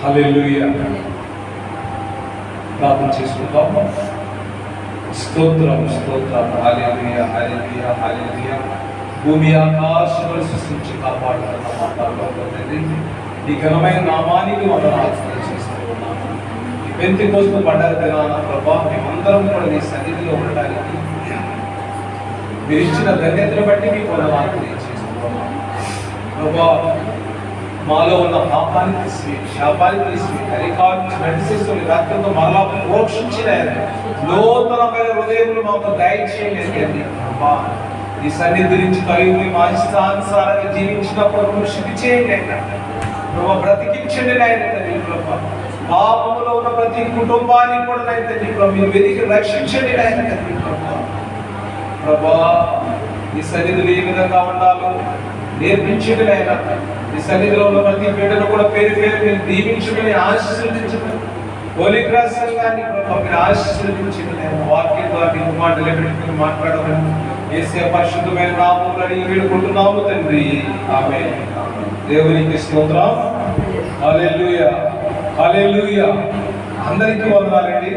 హల్లెలూయా. ప్రార్థన చేసుకుందాం. స్తోత్రం స్తోత్రం. హల్లెలూయా హల్లెలూయా హల్లెలూయా. భూమి ఆకాశములు సృష్టించి కాపాడుతున్న మా పరలోకపు తండ్రి, ఈ ఘనమైన నామానికి వందనాలు చేస్తూ ఉన్నాము. ఈ పెంతెకోస్తు పండగ దినాన ప్రభా మేమందరం కూడా నీ సన్నిధిలో ఉండడానికి మీరు ఇచ్చిన ధన్యతను బట్టి మీకు వందనాలు తెలియజేస్తున్నాము. ప్రభా మాలో ఉన్న పాపాన్ని తీసి శాపాన్ని తీసి కరికాలు నడిచేస్తున్న రక్తంతో మరలా ప్రోక్షించిన నూతనమైన హృదయములు మాకు దయచేయండి. ఈ సన్నిధి నుంచి కలిగి మా ఇష్టానుసారంగా జీవించినప్పుడు శుద్ధి చేయండి. ప్రభా బ్రతికించండి నాయన తండ్రి. ప్రభా పాపములో ఉన్న ప్రతి కుటుంబాన్ని కూడా నాయన తండ్రి మీరు వెతికి రక్షించండి నాయన తండ్రి. ప్రభా ఈ సన్నిధిలో ఏ విధంగా ఉండాలో నేర్పించండి నాయన. ఈ సన్నిధిలో ఉన్న ప్రతి బిడ్డను కూడా పేరు పేరు మీరు దీవించుకుని ఆశీర్వదించండి. హోలీ క్రాస్ సంఘాన్ని మీరు ఆశీర్వదించండి. వాక్యం ద్వారా మీకు మాటలు పెట్టుకుని మాట్లాడమని యేసయ్య పరిశుద్ధమైన నామములో అడిగి వేడుకుంటున్నాము తండ్రి. ఆమేన్. దేవునికి స్తోత్రం. హల్లెలూయా హల్లెలూయా. అందరికీ వందనాలండి.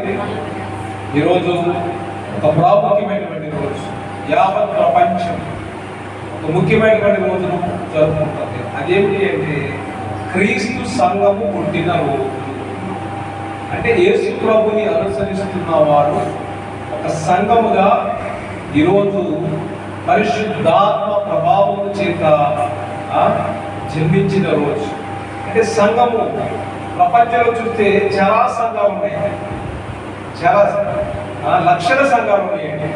ఈరోజు ఒక ప్రాముఖ్యమైనటువంటి రోజు. యావత్ ప్రపంచం ఒక ముఖ్యమైనటువంటి రోజును జరుపుకుంటుంది. అదేమిటి అంటే క్రీస్తు సంఘము పుట్టిన రోజు. అంటే యేసు ప్రభుని అనుసరిస్తున్న వారు ఒక సంఘముగా ఈరోజు పరిశుద్ధాత్మ ప్రభావం చేత జన్మించిన రోజు. అంటే సంఘము ప్రపంచంలో చూస్తే చాలా సంఘాలు ఉన్నాయి, చాలా లక్షల సంఘాలు ఉన్నాయండి.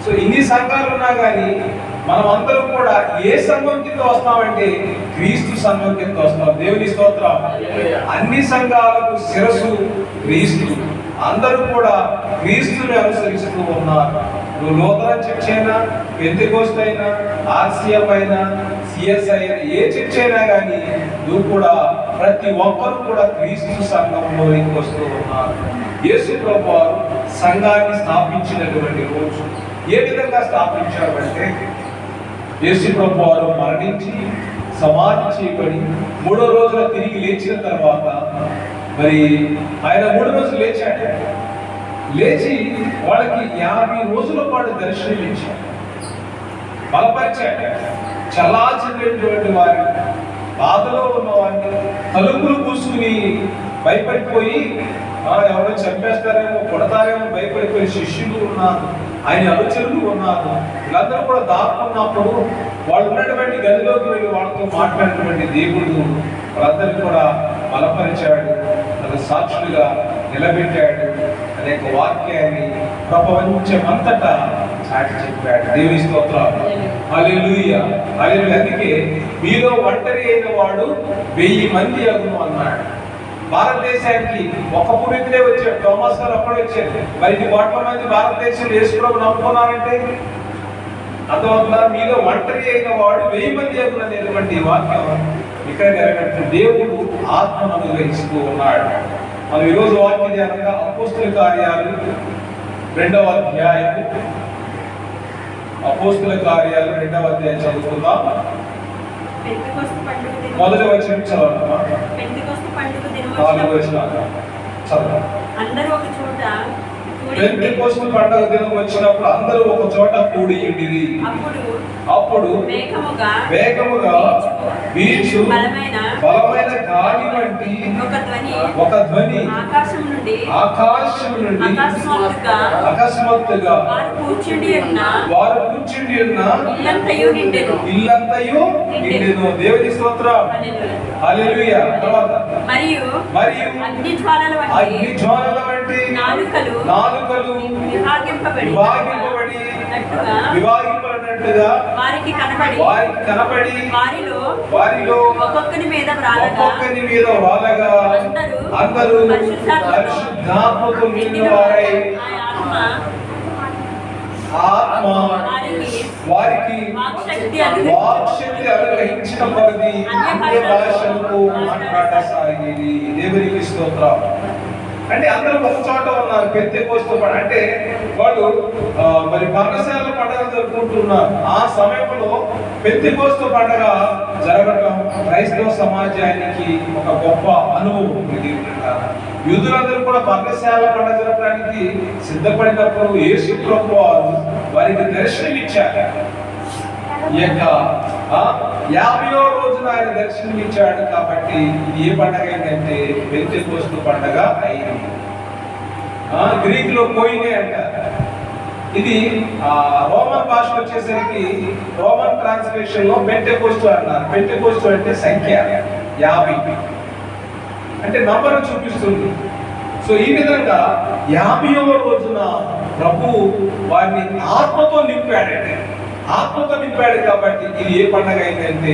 సో ఇన్ని సంఘాలు ఉన్నా కానీ మనం అందరం కూడా ఏ సంఘం కింద వస్తామంటే క్రీస్తు సంఘం కింద వస్తాం. దేవుని స్తోత్రం. అన్ని సంఘాలకు శిరస్సు క్రీస్తు. అందరూ కూడా క్రీస్తుని అనుసరిస్తూ ఉన్నారు. నువ్వు నూతన చర్చ్ అయినా, పెంతెకోస్తు అయినా, ఆర్సీఎం అయినా, సిఎస్ అయినా, ఏ చర్చ్ అయినా కానీ నువ్వు కూడా ప్రతి ఒక్కరు కూడా క్రీస్తు సంఘంలోకి వస్తూ ఉన్నారు. యేసు ప్రభువారు సంఘాన్ని స్థాపించినటువంటి రోజు. ఏ విధంగా స్థాపించారంటే యేసు ప్రభువారు మరణించి సమాధి చేయబడి 3వ రోజున తిరిగి లేచిన తర్వాత మరి ఆయన 3 రోజులు లేచాడు. లేచి వాళ్ళకి 50 రోజుల పాటు దర్శనం ఇచ్చాడు, బలపరిచాడు. చల్లార్చినటువంటి వారిని, బాధలో ఉన్న వారిని, తలుపులు పూసుకుని భయపడిపోయి ఎవరో చంపేస్తారేమో, కొడతారేమో భయపడిపోయి శిష్యులు ఉన్నారు, ఆయన అనుచరులు ఉన్నారు. వీళ్ళందరూ కూడా దాక్కున్నప్పుడు వాళ్ళు ఉన్నటువంటి గదిలోకి వెళ్ళి వాళ్ళతో మాట్లాడినటువంటి దేవుడు వాళ్ళందరినీ కూడా బలపరిచాడు, వాళ్ళ సాక్షులుగా నిలబెట్టాడు. అనేక వాక్యాన్ని ప్రపంచమంతటా చాటి చెప్పాడు. దేవుని స్తోత్రాలు. హల్లెలూయా హల్లెలూయా. అందుకే మీలో ఒంటరి అయిన వాడు 1000 మంది అగును అన్నాడు. భారతదేశానికి ఒక పునీతులే వచ్చాడు, థామస్ గారు అప్పుడే వచ్చారు. మరి 1,000,000 మంది భారతదేశంలో యేసు ప్రభువును నమ్ముకున్నారంటే అందువల్ల మీలో ఒంటరి అయిన వాడు 1000 మంది అగును అనేటువంటి వాక్యం ఇక్కడ నెరవేరుతుంది. దేవుడు ఆత్మను అనుగ్రహిస్తూ ఉన్నాడు. మనం ఈరోజు వాక్య ధ్యానంగా అపోస్తుల కార్యాలు 2వ అధ్యాయం, అపోస్తుల కార్యాలు 2వ అధ్యాయం చదువుకుందాం. మొదటి వచనం చదవమ్మా. 4వ వచనం చదవండి. అందరూ ఒక చోట పెంతెకోస్తు పండుగ దినం వచ్చినప్పుడు అందరూ ఒక చోట కూడి ఉండిరి. అప్పుడు వేగముగా వీచు బలమైన గాలి వంటి ఒక ధ్వని ఆకాశం నుండి అకస్మాత్తుగా వారు కూర్చుండి ఉన్న ఇల్లంతయు నిండెను. దేవుని స్తోత్రం. హల్లెలూయా. తర్వాత మరియు అగ్ని జ్వాలల వంటి నాలుకలు విభాగింపబడినట్టుగా వారికి కనపడి వారిలో ఒక్కొక్కని మీద వ్రాలగా అందరూ పరిశుద్ధాత్మతో నిండిన వారై ఆత్మ వారికి వాక్శక్తి అనుగ్రహించిన కొలది అన్య భాషలకు మాట్లాడసాగిరి. దేవునికి స్తోత్రం. అంటే అందరూ ఒక చోట ఉన్నారు. పెంతెకోస్తు పండుగ అంటే వాళ్ళు మరి పర్ణశాల పండుగ జరుపుకుంటున్నారు. ఆ సమయంలో పెంతెకోస్తు పండుగ జరగడం క్రైస్తవ సమాజానికి ఒక గొప్ప అనుభవం. యూదులందరూ కూడా పర్ణశాల పండుగ జరపడానికి సిద్ధపడినప్పుడు యేసు ప్రభు వారు వారికి దర్శనమిచ్చారు. ఈ యొక్క 50వ రోజున ఆయన దర్శనమిచ్చాడు. కాబట్టి ఇది ఏ పండగ ఏంటంటే పెంతెకోస్తు పండగ అయింది. గ్రీకులో కోయినే అంటారు. ఇది రోమన్ భాషలో వచ్చేసరికి రోమన్ ట్రాన్స్లేషన్ లో పెంటెకోస్తు అన్నారు. పెంటెకోస్తు అంటే సంఖ్య 50, అంటే నంబర్ చూపిస్తుంది. సో ఈ విధంగా 50వ రోజున ప్రభు వారిని ఆత్మతో నింపాడంటే, ఆత్మతో నింపాడు. కాబట్టి ఇది ఏ పండగ అయిందంటే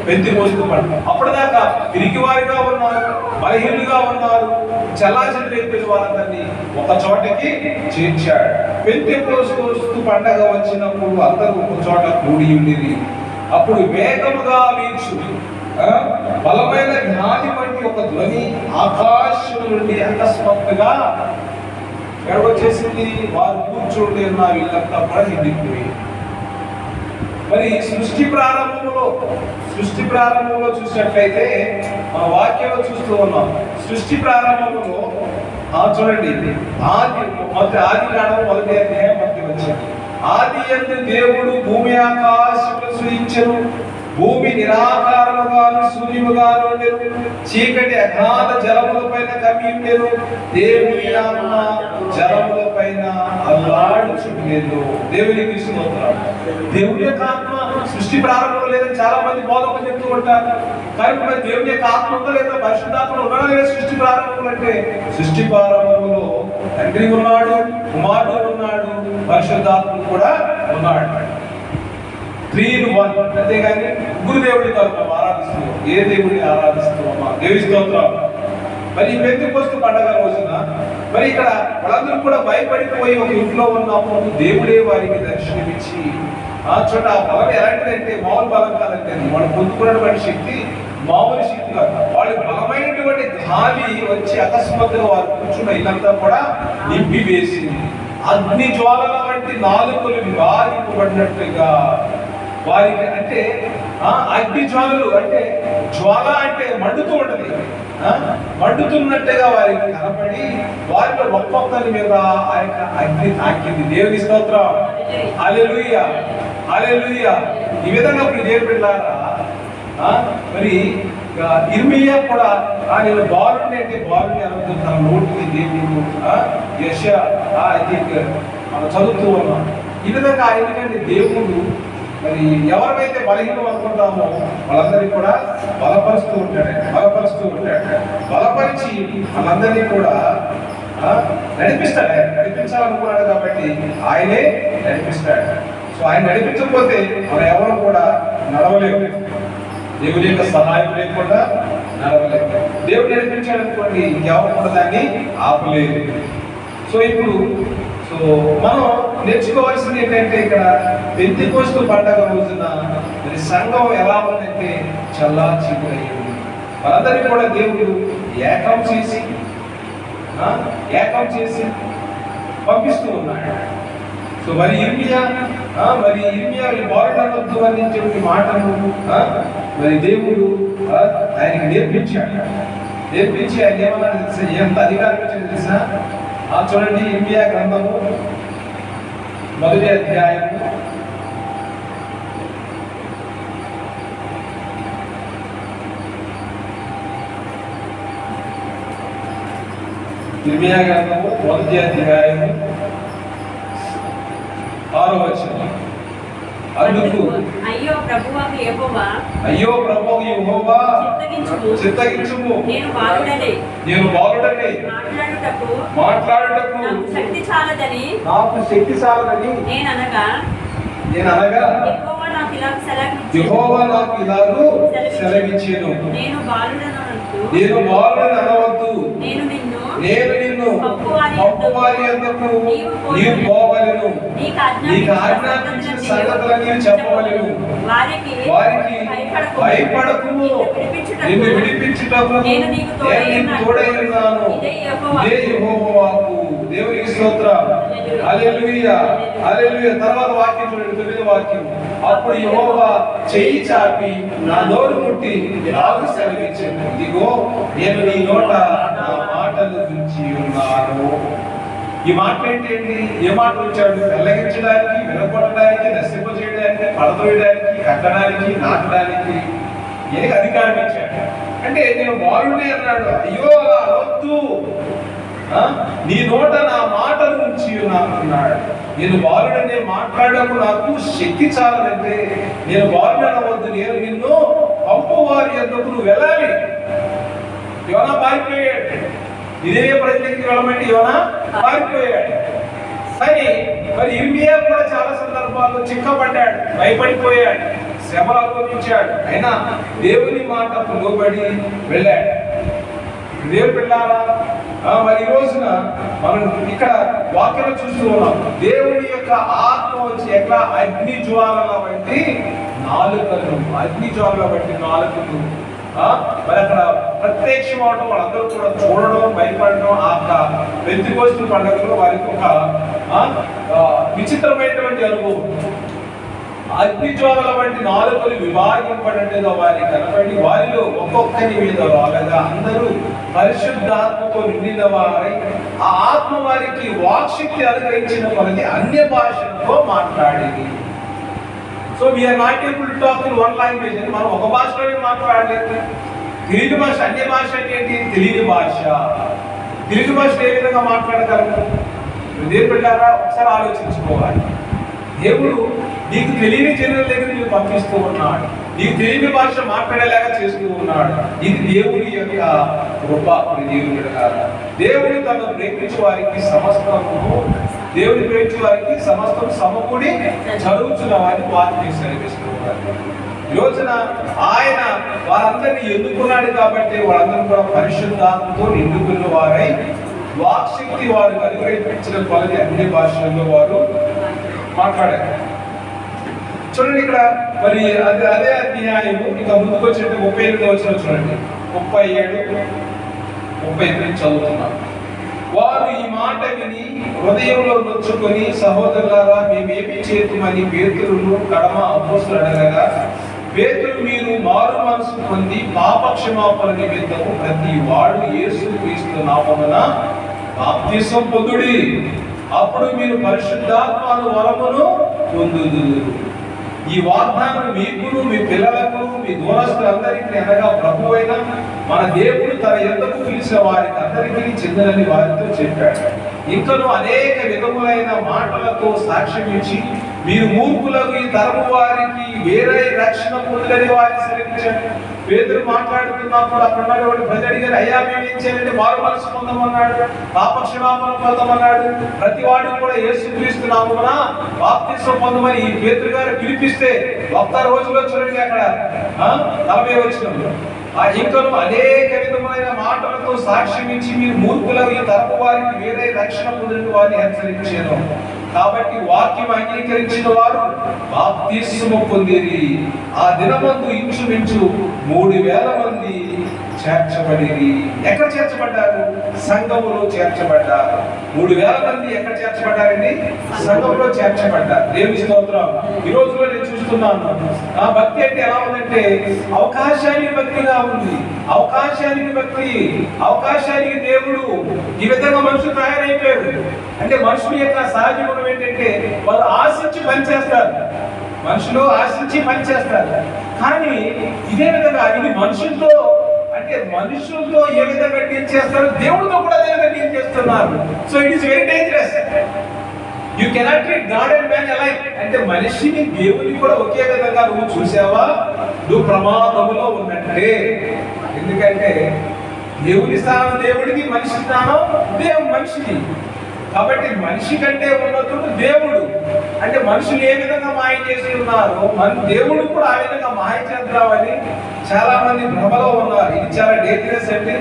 పెంతెకోస్తు పండుగ. అప్పటిదాకా పిరికివారిగా ఉన్నారు, బలహీనులుగా ఉన్నారు, చల్లాచెదురైపోయిన వారందరినీ ఒక చోటకి చేర్చాడు. పెంతెకోస్తు పండగ వచ్చినప్పుడు అందరూ ఒక చోట కూడి ఉండేది. అప్పుడు వేగముగా వీచు బలమైన గాలి వంటి ఒక ధ్వని ఆకాశం నుండి అకస్మాత్తుగా ఎడవచ్చేసింది. వారు కూర్చుండి ఉన్న వీళ్ళంతా కూడా నిండిపోయి, మరి సృష్టి ప్రారంభంలో చూసినట్లయితే మన వాక్యంలో చూస్తూ ఉన్నాం. సృష్టి ప్రారంభంలో చూడండి, ఆది కాండం 1వ అధ్యాయం మనకి వచ్చింది. ఆది యందు దేవుడు భూమి ఆకాశములను సృజించెను. భూమి నిరాకారముగాను శూన్యముగాను ఉండెను. చీకటి అగాధ జలముల పైన కమ్మి ఉండెను. దేవుని ఆత్మ జలముల పైన అల్లాడుచుండెను. దేవునికి స్తోత్రం. దేవుని యొక్క ఆత్మ సృష్టి ప్రారంభంలో లేదని చాలా మంది బోధకులు చెప్తూ ఉంటారు. కానీ మరి దేవుని యొక్క ఆత్మ ఉందా లేదా, పరిశుద్ధాత్మ ఉన్నాడా లేదా సృష్టి ప్రారంభంలో అంటే, సృష్టి ప్రారంభంలో తండ్రి ఉన్నాడు, కుమారుడు ఉన్నాడు, పరిశుద్ధాత్మ కూడా ఉన్నాడు. 3 in 1. అంతేగాని ముగ్గురు దేవుడి కాదు మనం ఆరాధిస్తున్నాం. ఏ దేవుడిని ఆరాధిస్తున్నామా? దేవి స్తోత్రం. మరి పెంతెకోస్తు పండగ రోజున మరి ఇక్కడ వాళ్ళందరూ కూడా భయపడిపోయి ఒక ఇంట్లో ఉన్నప్పుడు దేవుడే వారికి దర్శనమిచ్చి చోట ఆ బలం ఎలాంటిదంటే మామూలు బలం కాదంటే, వాళ్ళు పొందుకున్నటువంటి శక్తి మామూలు శక్తి కాదు. వాళ్ళు బలమైనటువంటి గాలి వచ్చి అకస్మాత్తుగా వారు కూర్చున్న ఇల్లంతా కూడా నింపి వేసింది. అగ్ని జ్వాలల వంటి నాలుకలు వివారింపబడినట్టుగా వారికి, అంటే అగ్ని జ్వాలలు అంటే జ్వాల అంటే మండుతూ ఉంటది, మండుతున్నట్టుగా వారికి కనపడి వారిలో ఒక్కొక్కరి మీద ఆ యొక్క అగ్ని తాకింది. దేవుని స్తోత్రం. హల్లెలూయా, హల్లెలూయా. ఈ విధంగా దేవుని బిడ్డలారా, మరి ఇర్మియా కూడా నేను బాలుని అంటే బాలుని అనవద్దు, తన నోటిని దేవుడు యెషయా మనం చదువుతూ ఉన్నాం. ఈ విధంగా ఎందుకంటే దేవుడు మరి ఎవరైతే బలహీనం అనుకుంటామో వాళ్ళందరినీ కూడా బలపరుస్తూ ఉంటాడు. బలపరిచి వాళ్ళందరినీ కూడా నడిపిస్తాడు. ఆయన నడిపించాలనుకున్నాడు కాబట్టి ఆయనే నడిపిస్తాడు. సో ఆయన నడిపించకపోతే మనం ఎవరు కూడా నడవలేము. దేవుడి యొక్క సహాయం లేకుండా నడవలేము. దేవుడు నడిపించాడు అనుకోండి, ఇంకెవరు కూడా దాన్ని ఆపలేదు. సో ఇప్పుడు మనం నేర్చుకోవాల్సింది ఏంటంటే, ఇక్కడ పెంతెకోస్తు పండగ రోజున మరి సంఘం ఎలా ఉందంటే చల్లాచెదురైంది. వాళ్ళందరినీ కూడా దేవుడు ఏకం చేసి పంపిస్తూ ఉన్నాడు. సో మరి ఇర్మియా బాలుడనొద్దు అని చెప్పి మాటలు మరి దేవుడు ఆయనకి నేర్పించి ఆయన ఏమన్నా తెలుసా, ఎంత అధికారం ఇచ్చింది తెలుసా? చూడండి, ఇర్మియా గ్రంథము 1వ అధ్యాయం 1వ అధ్యాయం 6వ వచనం. అందుకు అయ్యో ప్రభువాకు యెహోవా చిత్తగించుము, నేను బాలుడనే మాట్లాడుటకు నాకు శక్తి చాలదని నేను అనగా యెహోవా నాకు ఇలాగు సెలవిచ్చెను. నేను బాలుడని అనవద్దు, నేను నిన్ను నిన్ను పంపువారి యొద్దకు నీవు పోవలెను, నీకు ఆజ్ఞాపించిన సంగతులన్నీ చెప్పవలెను. వారికి భయపడకుము, నిన్ను విడిపించుటకు నేను నీకు తోడై ఉన్నాను. ఇదే యెహోవా వాక్కు. దేవునికి స్తోత్రం. హల్లెలూయా, హల్లెలూయా. తర్వాత వాక్యం చూడండి, 9వ వాక్యం. అప్పుడు యెహోవా చెయ్యి చాపి నా నోరు ముట్టి నాకు సెలవిచ్చాను, ఇదిగో నేను నీ నోట నా మాటలు ఉంచి ఉన్నాను. ఈ మాట ఏంటండి? ఏ మాట వచ్చాడు? వెల్లగించడానికి, వినపడడానికి, నశింపజేయడానికి, పడదోయడానికి, కట్టడానికి, నాటడానికి ఏది అధికారం ఇచ్చాడు. అంటే నేను బాలుడే అన్నాడు. అయ్యో అలా అనొద్దు, నీ నోట నా మాటలు ఉంచి ఉన్నాను అన్నాడు. నేను బాలుడనే మాట్లాడకు నాకు శక్తి చాలదంటే నేను బాలుడు అనవద్దు, నేను నిన్ను పంపువారి యొద్దకు నువ్వు వెళ్ళాలి. యోనా పారిపోయాడు, ఇదే ప్రజలకి వెళ్ళమంటే యోనా పారిపోయాడు. కానీ మరి ఇర్మియా కూడా చాలా సందర్భాల్లో చిక్కబడ్డాడు, భయపడిపోయాడు, శ్రమలు అనుభవించాడు. అయినా దేవుని మాటకు లోబడి వెళ్ళాడు. దేవుడు పిల్లారా, మరి ఈ రోజున మనం ఇక్కడ వాక్యం చూస్తూ ఉన్నాం. దేవుని యొక్క ఆత్మ వచ్చి ఎట్లా అగ్ని జ్వాలల వంటి నాలుకలు, అగ్ని జ్వాలల వంటి నాలుకలు మరి అక్కడ ప్రత్యక్షం అవడం, వాళ్ళందరూ కూడా చూడడం, భయపడడం. ఆ పెంతెకోస్తు పండుగలో వారికి ఒక విచిత్రమైనటువంటి అనుభవం. అగ్ని జ్వాలల వంటి నాలుకలు విభాగింపబడినట్టుగా వారికి కనబడి వారిలో ఒక్కొక్కరి మీద రాగా అందరూ పరిశుద్ధాత్మతో నిండిన వారై ఆ ఆత్మ వారికి వాక్శక్తి అనుగ్రహించిన కొలది అన్య భాషలతో మాట్లాడేది. So we are not able to talk in one language అని మనం ఒక భాషలోనే మాట్లాడలేదు. తెలుగు భాష, అన్య భాష అంటే ఏంటి? తెలియని భాష. తెలుగు భాషలో ఏ విధంగా మాట్లాడగలము? దేవుడు బిడ్డలారా, ఒకసారి ఆలోచించుకోవాలి. దేవుడు నీకు తెలియని జనుల దగ్గర నీకు పంపిస్తూ ఉన్నాడు, నీకు తెలియని భాష మాట్లాడేలాగా చేస్తూ ఉన్నాడు. ఇది దేవుని యొక్క కృప. దేవుని కాదు, దేవుడు తను ప్రేమించే వారికి సమస్తము, దేవుని ప్రేమించే వారికి సమస్తం సమకూడి చదువుతున్న వారికి వాక్యం సెలవిస్తూ ఉన్నారు. ఈ రోజున ఆయన వారందరినీ ఎన్నుకున్నాడు కాబట్టి వాళ్ళందరూ కూడా పరిశుద్ధాత్మతో నిండుకున్న వారై వాక్శక్తి వారు అనుగ్రహించిన కొలది అన్ని భాషల్లో వారు మాట్లాడారు. చూడండి ఇక్కడ మరి అదే అధ్యాయము ఇంకా ముందుకు వచ్చినట్టు 38వ వచనం చూడండి. 37, 38 చదువుతున్నాం. వారు ఈ మాట విని హృదయంలో నొచ్చుకొని, సహోదరులారా మేమేమి చేతుమని పేతురును కడమ అపోస్తలులు అడగగా, పేతురు మీరు మారు మనసు పొంది పాప క్షమాపణ నిమిత్తము ప్రతి వాడు యేసుక్రీస్తు నామమున బాప్తిసం పొందుడి, అప్పుడు మీరు పరిశుద్ధాత్మను వరమును పొందుదురు. ఈ వాగ్దానం మీకును మీ పిల్లలకు మీ దూరస్తులందరికీ అనగా ప్రభువైన మన దేవుడు తన యొద్దకు పిలిచిన వారికి అందరికీ చెందనని వారితో చెప్పాడు. ఇంకను అనేక విధములైన మాటలతో సాక్ష్యం ఇచ్చి మీరు మూర్ఖులకు ఈ తరము వారికి వేరే రక్షణ పొందని వారిని సెలవించండి. పేతురు మాట్లాడుతున్నప్పుడు అక్కడ ఉన్నటువంటి ప్రజలు అడిగారు, అయ్యా మేము ఏం చేయాలంటే మారు మనసు పొందమన్నాడు, పాప క్షమాపణ పొందమన్నాడు, ప్రతి వాడు కూడా యేసుక్రీస్తు నామమున బాప్తిసం పొందమని ఈ పేతురు గారు పిలిపిస్తే ఒక్క రోజులో చూడండి అక్కడ 40వ వచనంలో ఇంకను అనేక విధమైన మాటలతో సాక్ష్యం ఇచ్చి మీరు మూర్ఖులకు ఈ తరపు వారికి వేరే రక్షణ పొందని వారిని హెచ్చరించాను. కాబట్టి వాక్యం అంగీకరించిన వారు బాప్తిస్మము పొందిరి. ఆ దినమందు ఇంచుమించు 3000 మంది చేర్చబడిరి. ఎక్కడ చేర్చబడ్డారు? సంఘములో చేర్చబడ్డారు. 3000 మంది ఎక్కడ చేర్చబడ్డారండి? సంఘంలో చేర్చబడ్డారు. దేవుని స్తోత్రం. ఈ రోజులో నేను చూస్తున్నాను ఆ భక్తి అంటే ఎలా ఉందంటే అవకాశానికి భక్తిగా ఉంది. అవకాశానికి భక్తి, అవకాశానికి దేవుడు. ఈ విధంగా మనుషులు తయారైపోయారు. అంటే మనుషుల యొక్క సహజ గుణం ఏంటంటే వాళ్ళు ఆశించి పనిచేస్తారు. మనుషులు ఆశించి పనిచేస్తారు. కానీ ఇదే విధంగా ఇది మనుషులతో, అంటే మనుషులతో ఏ విధంగా డీల్ చేస్తారు, దేవుడితో కూడా అదే విధంగా డీల్ చేస్తున్నారు. So it is very dangerous. You cannot treat God and man alike. అంటే మనిషిని దేవుని కూడా ఒకే విధంగా నువ్వు చూసావా, నువ్వు ప్రమాదములో ఉన్నట్టే. ఎందుకంటే దేవుని స్థానం దేవుడికి, మనిషి స్థానం మనిషికి. కాబట్టి మనిషి కంటే ఉన్నతుడు దేవుడు. అంటే మనుషులు ఏ విధంగా మాయ చేసి ఉన్నారో దేవుడు కూడా ఆ విధంగా మాయ చేద్దామని చాలా మంది భ్రమలో ఉన్నారు. ఇది చాలా డేంజరస్ అండి.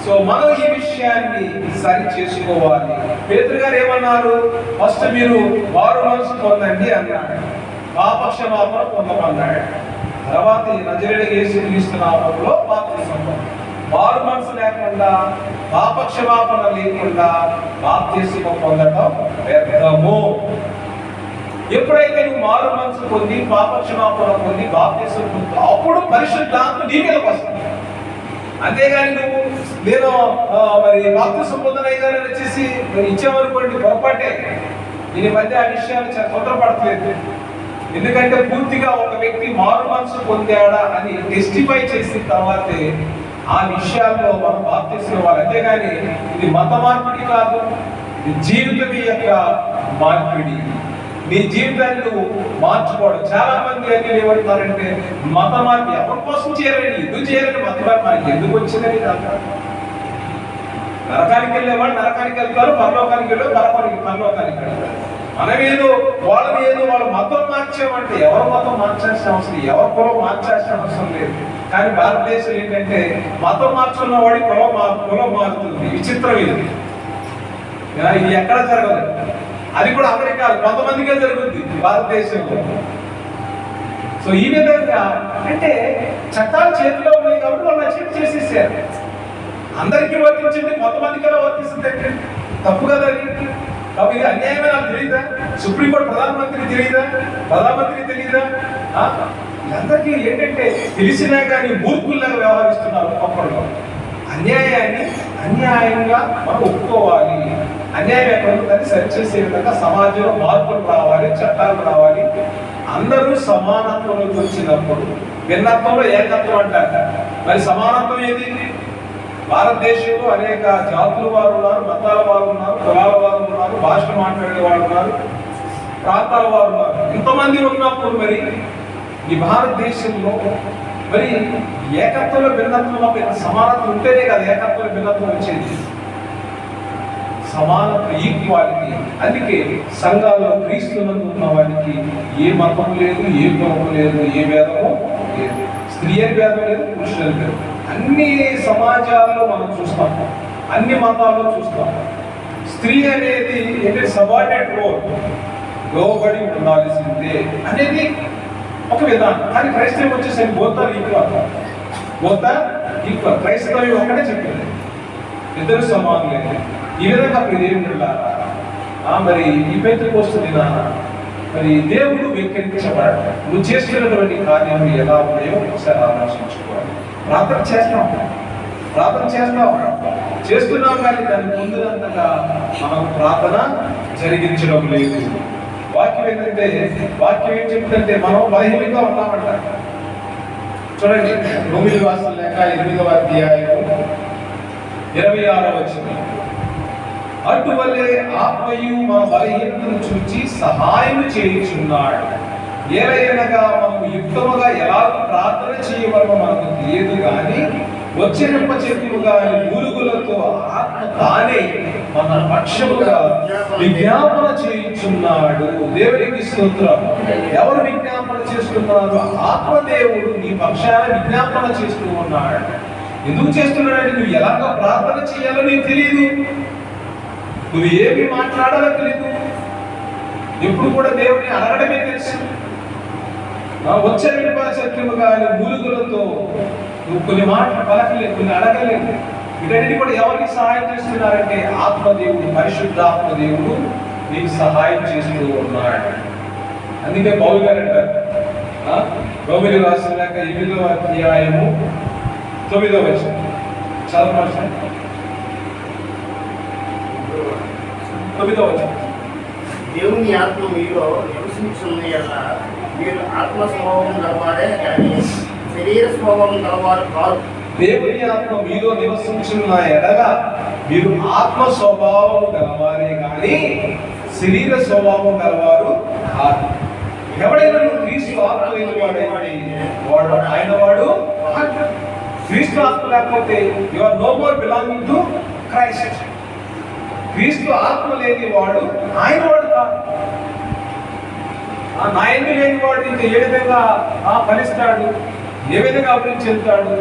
సో మనం ఈ విషయాన్ని సరి చేసుకోవాలి. పేతురు గారు ఏమన్నారు? ఫస్ట్ మీరు మారు మనసు పొందండి అన్నాడు, పాపక్షమాపణ పొందమన్నాడు. తర్వాత నజరేయుడైన యేసుక్రీస్తు నామములో బాప్తిసం. మారు మనసు లేకుండా, పాపక్షమాపణ లేకుండా బాప్తిసం పొందడం వ్యర్థము. ఎప్పుడైతే నువ్వు మారు మనసు పొంది, పాపక్షమాపణ పొంది బాప్తిసం పొందుతావు, అప్పుడు పరిశుద్ధాత్మ నీ మీదకి వస్తుంది. అంతేగాని నువ్వు నేను మరి బాప్తిసం పొందనయ్యానని వచ్చేసి ఇచ్చామనుకోండి, పొరపాటే. దీని మధ్య ఆ విషయాలు చాలా తొందరపడట్లేదు. ఎందుకంటే పూర్తిగా ఒక వ్యక్తి మారు మనసు పొందాడా అని టెస్టిఫై చేసిన తర్వాతే ఆ విషయాల్లో మనం బాప్తిసం ఇవ్వాలి. అంతేగాని ఇది మత మార్పిడి కాదు, ఇది జీవితం యొక్క మార్పిడి. నీ జీవితాన్ని నువ్వు మార్చుకోవడం. చాలా మంది అన్ని ఏమంటారంటే మత మార్పు ఎవరి కోసం చేయాలని, ఎందుకు చేయాలని మత మార్పు మనకి ఎందుకు వచ్చిందని అంటారు. నరకానికి వెళ్ళేవాళ్ళు నరకానికి వెళ్తారు, పరలోకానికి వెళ్ళే పరలోకానికి వెళ్తారు. మనమేదో వాళ్ళని ఏదో వాళ్ళ మతం మార్చామంటే ఎవరి మతం మార్చాల్సిన అవసరం, ఎవరి కులం మార్చాల్సిన అవసరం లేదు. కానీ భారతదేశం ఏంటంటే మతం మార్చున్న వాడి కులం మారుతుంది. విచిత్రం ఇది ఎక్కడ జరగదు. అది కూడా అమెరికాలో కొంతమందికే జరుగుతుంది, భారతదేశంలో. సో ఈ విధంగా అంటే చట్టాలు చేతిలో ఉన్నాయి కాబట్టి వాళ్ళు నచ్చింది చేసేసారు. అందరికీ వర్తించింది, కొంతమందికి ఎలా వర్తిస్తుంది? తప్పు కదా అది. కాబట్టి ఇది అన్యాయమే. నాకు తెలియదా? సుప్రీంకోర్టు ప్రధానమంత్రికి తెలియదా? అందరికీ ఏంటంటే తెలిసినా కానీ మూర్ఖుల్లాగా వ్యవహరిస్తున్నారు ఒక్కొక్కరు. అన్యాయంగా మనం ఒప్పుకోవాలి. అన్యాయం ఎక్కడ ఉందని సరిచేసే విధంగా సమాజంలో మార్పులు రావాలి, చట్టాలు రావాలి. అందరూ సమానత్వంలోకి వచ్చినప్పుడు భిన్నత్వంలో ఏకత్వం అంటారు. మరి సమానత్వం ఏది? భారతదేశంలో అనేక జాతుల వారు ఉన్నారు, మతాల వారు ఉన్నారు, కులాల వారు ఉన్నారు, భాషలు మాట్లాడే వాళ్ళు ఉన్నారు, ప్రాంతాల వారు ఉన్నారు. ఇంతమంది ఉన్నప్పుడు మరి ఈ భారతదేశంలో మరి ఏకత్వంలో భిన్నత్వం సమానత్వం ఉంటేనే కదా ఏకత్వంలో భిన్నత్వం వచ్చేది. సమానత్వం, ఈక్వాలిటీ. అందుకే సంఘాల్లో క్రీస్తునందు ఉన్న వారికి ఏ మతం లేదు, ఏ కులం లేదు, ఏ భేదము లేదు. స్త్రీ భేదం లేదు, పురుషుల భేదం. అన్ని సమాజాల్లో మనం చూస్తాం, అన్ని మతాల్లో చూస్తాం. స్త్రీ అనేది ఏంటంటే సబార్డినేట్ రోల్, లోబడి ఉండాల్సిందే అనేది ఒక విధానం. కానీ క్రైస్తవం వచ్చేసరికి బోతాలు ఈక్వల్. క్రైస్తవం ఒకటే చెప్పింది, ఇద్దరు సమానులే. ఈ విధంగా ప్రియదేవులారా, మరి ఈ పెంతెకోస్తు దినాన మరి దేవుడు వెక్కిరించబడడం, నువ్వు చేస్తున్నటువంటి కార్యాలు ఎలా ఉన్నాయో ఒకసారి ఆలోచించుకోవాలి. ప్రార్థన చేస్తున్నాం కానీ దాన్ని పొందినంతగా మనం ప్రార్థన జరిగించడం లేదు. వాక్యం ఏం చెప్తుంటే మనం బలహీనంగా ఉన్నామంట. చూడండి, రోమిలి రాసిన లేఖ 8వ అధ్యాయం 26వ వచనం. అటువలే ఆత్మయు మన బలహీనతను చూచి సహాయం చేయుచున్నాడు. ఏలయనగా మనము యుక్తముగా ఎలా ప్రార్థన చేయవలనో మనకు తెలియదు కానీ వచ్చినప్ప చెప్పులుగా మూలుగులతో ఆత్మ తానే మన పక్షముగా విజ్ఞాపన చేయుచున్నాడు. దేవునికి స్తోత్రం. ఎవరు విజ్ఞాపన చేస్తున్నారు? ఆత్మదేవుడు నీ పక్షాన విజ్ఞాపన చేస్తూ ఉన్నాడు. ఎందుకు చేస్తున్నాడంటే నువ్వు ఎలాగ ప్రార్థన చేయాలో నీకు తెలియదు, నువ్వు ఏమి మాట్లాడాలో తెలియదు. ఎప్పుడు కూడా దేవుని అడగడమే తెలుసు. వచ్చే సత్యముగా మూలుగులతో నువ్వు కొన్ని మాటలు పలకలేదు, కొన్ని అడగలేదు. వీటన్నిటి కూడా ఎవరికి సహాయం చేస్తున్నారంటే ఆత్మదేవుడు, పరిశుద్ధాత్మదేవుడు నీకు సహాయం చేస్తూ ఉన్నాడు. అందుకే పౌలు గారు అంటారు, రోమిలి రాసిన లేఖ 8వ అధ్యాయము 9వ వచనం చదవండి. 9వ వచనం. దేవుని ఆత్మ మీలో నివసించున్న యెడల మీరు ఆత్మ స్వభావం గలవారే కానీ శరీర స్వభావం గలవారు కాదు. దేవుని ఆత్మ మీలో నివసించున్న ఎడల మీరు ఆత్మ స్వభావం గలవారే కానీ శరీర స్వభావం గలవారు కాదు. ఎవడైనా నువ్వు క్రీస్తు ఆత్మ లేని వాడు ఆయన వాడు. క్రీస్తు ఆత్మ లేకపోతే you are no more belonging to Christ. క్రీస్తు ఆత్మ లేని వాడు ఆయన వాడు కాదు. నా ఎందు లేని వాడు ఇంకా ఏ విధంగా ఫలిస్తాడు, ఏ విధంగా అభివృద్ధి చెందుతాడు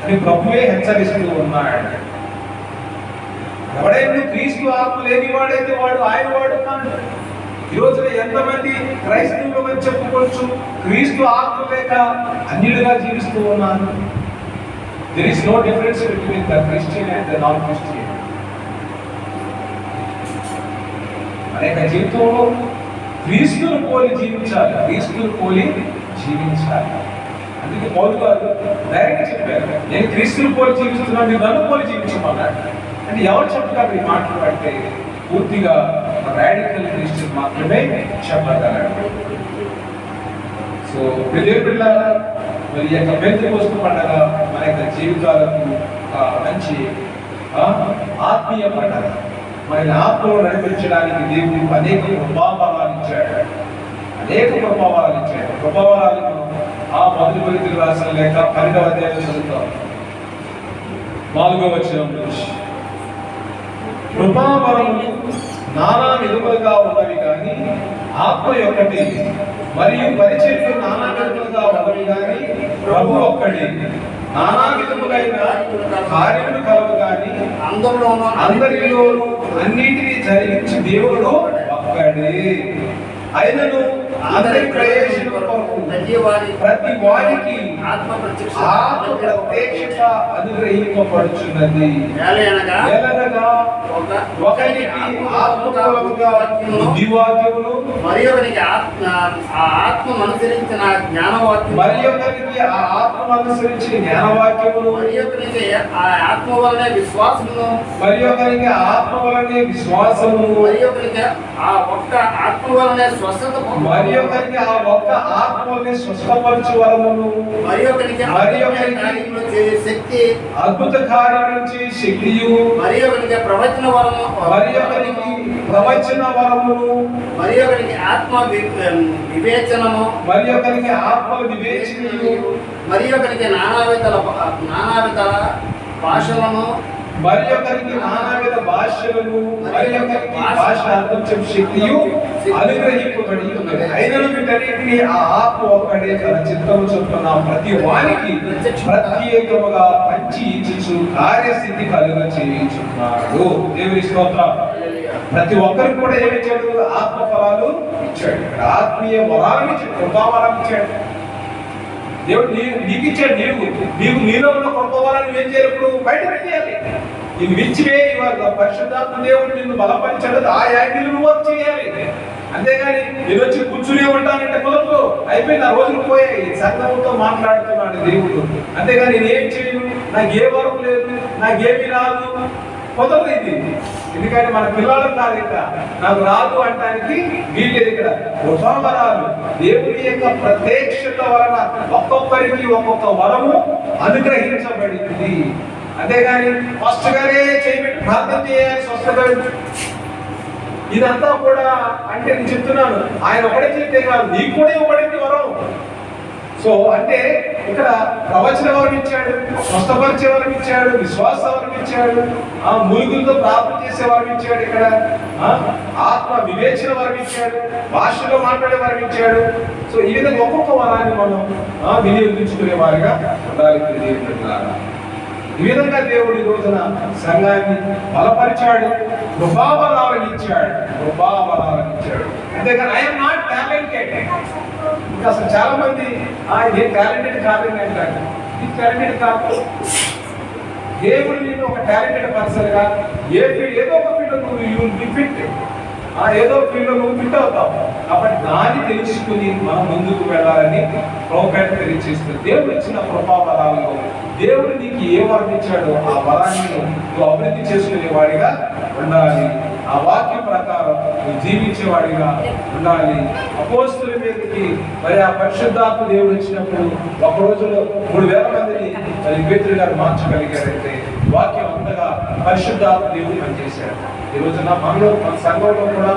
అని ప్రభువే హెచ్చరిస్తూ ఉన్నాడు. ఎవడైనా క్రీస్తు ఆత్మ లేని వాడైతే వాడు ఆయన వాడు కాదు. ఈ రోజున ఎంతమంది క్రైస్తవులు అని చెప్పుకోవచ్చు క్రీస్తు ఆత్మ లేక అన్యులుగా జీవిస్తూ ఉన్నారు. There is no difference between the Christian and the non-Christian. అనేక జీవితంలో క్రీస్తును పోలి జీవించాలి, క్రీస్తును పోలి జీవించాలి. అందుకే పౌలు గారు డైరెక్ట్ చెప్పారు, నేను క్రీస్తును పోలి జీవిస్తున్నాను, మీరు నన్ను పోలి జీవించమన్నాడు. అంటే ఎవరు చెప్తారు ఈ మాటలు అంటే పూర్తిగా రాడికల్ క్రిస్టియన్ మాత్రమే చెప్పగలరు. సో పిల్లల మరి యొక్క పెంతెకోస్తు పండుగ మన యొక్క జీవితాలకు మంచి ఆత్మీయ పండుగ. మన ఆత్మను నడిపించడానికి దేవుడు అనేక కృపావరాలు ఇచ్చాడు, అనేక కృపావరాలు ఇచ్చాడు. కృపావరాలు ఆ మొదటి కొరింథీయులకు రాసిన లేఖ 12వ అధ్యాయంలో చదువుతాం 4వ వచనం నుంచి. కృపావరములు నానా విధములుగా ఉన్నవి కానీ ఆత్మ ఒక్కటి, మరియు పరిచర్యలు నానా విధములుగా ఉన్నవి కానీ ప్రభు ఒక్కటి. నానా విధములైన కార్యములు కలవు కానీ అందరిలోనూ అన్నిటినీ జరిగించి దేవుడు ఒక్కడే. అయినను అందరి ప్రయోజనం కొరకు ప్రతి వారికి ఆత్మ ప్రత్యక్షత అనుగ్రహింపబడుచున్నది. ఎలాగనగా ఒకరికి ఆత్మపరముగా బుద్ధివాక్యములు, మరి ఒకరికి ఆత్మ అనుసరించిన జ్ఞానవాక్యం, మరి ఒకరికి ఆ ఆత్మ అనుసరించిన జ్ఞానవాక్యములు, మరి ఒకరికి ఆ ఆత్మ వలనే విశ్వాసమును, మరి ఒకరికి ఆత్మ వలనే విశ్వాసము, మరి ఒకరికి ఆ ఒక్క ఆత్మ వలనే స్వస్థత, మరి ఒకరికి ఆ ఒక్క ఆత్మ వలనే స్వస్థపరచు వరమును, మరి ఒకరికి కార్యములు చేసే శక్తి, అద్భుత కార్యములు చేసే శక్తియు, మరి ఒకరికి ప్రవచన వరము, మరి ఒకరికి ప్రవచన వరమును, మరి ఒకరికి ఆత్మ వివేచనము, మరి ఒకరికి ఆత్మ వివేచనయు, మరి ఒకరికి నానావిధ భాషలను, మరి ఒకరికి నానావిధ భాషలను, మరి ఒకరికి భాష అర్థం చెప్పే శక్తియు అనుగ్రహింపబడి ఉన్నది. అయినను వీటన్నిటిని ఆ ఆత్మ ఒక్కడే తన చిత్తము చొప్పున ప్రతి వానికి ప్రత్యేకముగా పంచి ఇచ్చుచు కార్యసిద్ధి కలుగ చేయుచున్నాడు. దేవుని స్తోత్రం. ప్రతి ఒక్కరికి కూడా ఏమి ఇచ్చాడు? ఆత్మ ఫలాలు ఇచ్చాడు. ఆత్మీయ వరాలను ఇచ్చాడు, కృపావరాలు ఇచ్చాడు. దేవుడు నీకు ఇచ్చాడు. నీకు నీలో ఉన్న కృపావరాలు నువ్వేం చేయాలి? ఇప్పుడు బయట పెట్టేయాలి. నిన్ను విచ్చివే ఇవాళ పరిశుద్ధాత్మ దేవుడు నిన్ను బలపరిచాడు, ఆ యాంగిల్ నువ్వు వర్క్ చేయాలి. అంతేగాని నేను వచ్చి కూర్చునే ఉంటానంటే కుదరదు. అయిపోయింది, ఆ రోజులు పోయాయి. సంఘంతో మాట్లాడుతున్నాడు దేవుడు. అంతేగాని నేనేం చేయను, నాకు ఏ వరం లేదు, నాకేమి రాదు, కుదరదు ఇది. ఎందుకంటే మన పిల్లలకు కాదు, ఇక్కడ నాకు రాదు అంటానికి వీళ్ళేది. ఇక్కడ కృపావరాలు దేవుని యొక్క ప్రత్యక్షత వలన ఒక్కొక్కరికి ఒక్కొక్క వరము అనుగ్రహించబడింది. అంతేగాని ఫస్ట్ గానే చేయబెట్టి ప్రార్థన చేయాలి స్వస్థత. ఇదంతా కూడా అంటే నేను చెప్తున్నాను, ఆయన ఒకటే చెప్తే కాదు, నీకు కూడా ఇవ్వబడింది వరం. సో అంటే ఇక్కడ ప్రవచన వరం ఇచ్చాడు, స్వస్థపరిచే వరం ఇచ్చాడు, విశ్వాస వరం ఇచ్చాడు, ఆ మురుగులతో ప్రార్థన చేసే వరం ఇచ్చాడు, ఇక్కడ ఆత్మ వివేచన వరం ఇచ్చాడు, భాషలో మాట్లాడే వరం ఇచ్చాడు. సో ఈ విధంగా ఒక్కొక్క వరాన్ని మనం వినియోగించుకునే వారిగా ఉండాలి. ఈ విధంగా దేవుడు ఈ రోజున సంఘాన్ని బలపరిచాడు, కృపావరాలను ఇచ్చాడు. అంతేకాని ఐఎమ్ నాట్ టాలెంటెడ్. ఇంకా అసలు చాలా మంది ఏ టాలెంటెడ్ కాదండి అంటారు. ఇది టాలెంటెడ్ కాదు. దేవుడు నేను ఒక టాలెంటెడ్ పర్సన్ గా ఏదో ఒక ఫీల్డ్ నువ్వు యూ విల్ బి ఫిట్, ఏదో ఫీల్డ్ నువ్వు ఫిట్ అవుతావు. కాబట్టి దాన్ని తెలుసుకుని మనం ముందుకు వెళ్ళాలని ప్రభువు తెలియజేస్తుంది. దేవుడు ఇచ్చిన కృపావరాలలో దేవుడు నీకు ఏ వరం ఇచ్చాడో ఆ వరాన్ని నువ్వు అభివృద్ధి చేసుకునే వాడిగా ఉండాలి. ఆ వాక్యం ప్రకారం నువ్వు జీవించేవాడిగా ఉండాలి. అపోస్తుల మీదకి మరి ఆ పరిశుద్ధాత్మ దేవుడు వచ్చినప్పుడు ఒక రోజులో 3000 మందిని మరి పేతురు గారు మార్చగలిగారంటే వాక్యం అంతగా పరిశుద్ధాత్మ దేవుడు పనిచేశాడు. ఈ రోజున మనలో మన సంఘంలో కూడా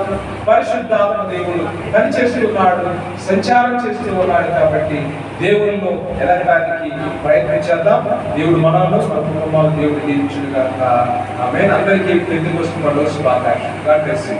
పరిశుద్ధాత్మ దేవుడు పనిచేస్తున్నాడు, సంచారం చేస్తూ ఉన్నాడు. కాబట్టి దేవునిలో ఎదగడానికి ప్రయత్నించేద్దాం. దేవుడు మనలో మన కుటుంబాలు దేవుడు దీవించును గాక. ఆమేన్. అందరికీ పెద్దకొస్తున్న రోజు శుభాకాంక్షలు. God bless you.